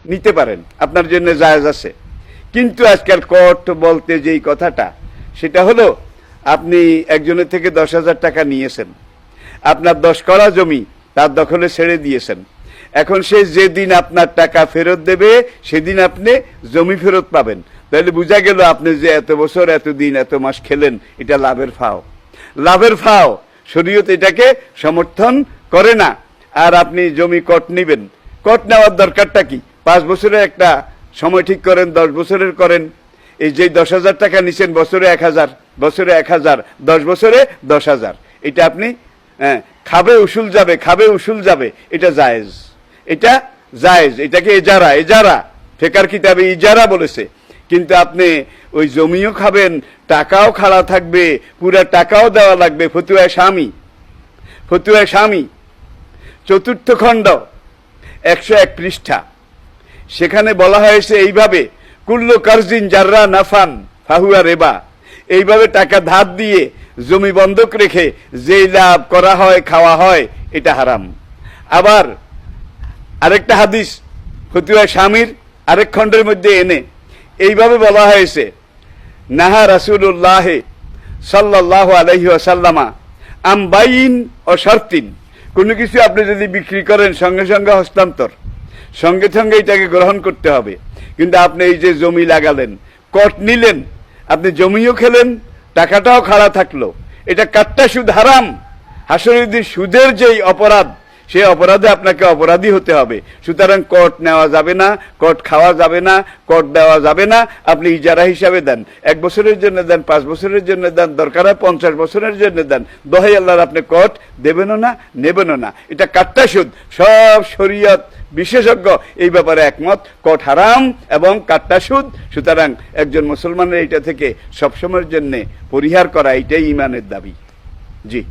নিতে পারেন, আপনার জন্য জায়েজ আছে। কিন্তু আজকাল কট বলতে যেই কথাটা, সেটা হলো আপনি একজনের থেকে 10,000 টাকা নিয়েছেন, আপনার 10 কড়া জমি তার দখলে ছেড়ে দিয়েছেন। এখন সে যেদিন আপনার টাকা ফেরত দেবে সেদিন আপনি জমি ফেরত পাবেন। তাহলে বোঝা গেল আপনি যে এত বছর এত দিন এত মাস খেলেন, এটা লাভের ফাও। লাভের ফাও, শরীয়ত এটাকে সমর্থন করে না। আর আপনি জমি কট নিবেন, কট নেওয়ার দরকারটা কি? 5 বছরের একটা সময় ঠিক করেন, 10 বছরের করেন। এই যে 10,000 টাকা নিছেন, বছরে 1,000, বছরে 1,000, 10 বছরে 10,000, এটা আপনি খাবে উসুল যাবে, খাবে উসুল যাবে, এটা জায়েজ, এটা জায়েজ। এটাকে এজারা, এজারা ফেকার কিতাবে ইজারা বলেছে। কিন্তু আপনি ওই জমিও খাবেন, টাকাও খাড়া থাকবে, পুরা টাকাও দেওয়া লাগবে। ফতুয়ায়ে স্বামী, ফতুয়ায়ে স্বামী 4th খণ্ড 101 পৃষ্ঠা, সেখানে বলা হয়েছে এইভাবে, কুল্লু কারজিন জাররা নাফান ফাহুয়া রেবা। এইভাবে টাকা ধার দিয়ে জমি বন্ধক রেখে যেই লাভ করা হয়, খাওয়া হয়, এটা হারাম। আবার আরেকটা হাদিস ফতুয়ায়ে স্বামীর আরেক খণ্ডের মধ্যে এনে এইভাবে বলা হয়েছে, নাহা রাসূলুল্লাহ সাল্লাল্লাহু আলাইহি ওয়াসাল্লামা আম বাইইন ও শর্তিন। কোনো কিছু আপনি যদি বিক্রি করেন, সঙ্গে সঙ্গে হস্তান্তর, সঙ্গে সঙ্গে এটাকে গ্রহণ করতে হবে। কিন্তু আপনি এই যে জমি লাগালেন, কট নিলেন, আপনি জমিও খেলেন, টাকাটাও খাড়া থাকলো, এটা কাট্টা সুদ, হারাম। হাসরের দিন সুদের যেই অপরাধ, সেই অপরাধে আপনাকে অপরাধী হতে হবে। সুতরাং কট নেওয়া যাবে না, কট খাওয়া যাবে না, কট দেওয়া যাবে না। আপনি ইজারা হিসাবে দেন, 1 বছরের জন্য দেন, 5 বছরের জন্য দেন, দরকার হয় 50 বছরের জন্য দেন, দোহাই আল্লাহর আপনি কট দেবেনও না, নেবেনও না। এটা কাট্টা সুদ। সব শরীয়ত বিশেষজ্ঞ এই ব্যাপারে একমত, কট হারাম এবং কাট্টা সুদ। সুতরাং একজন মুসলমানের এটা থেকে সবসময়ের জন্য পরিহার করা, এটাই ইমানের দাবি। জি।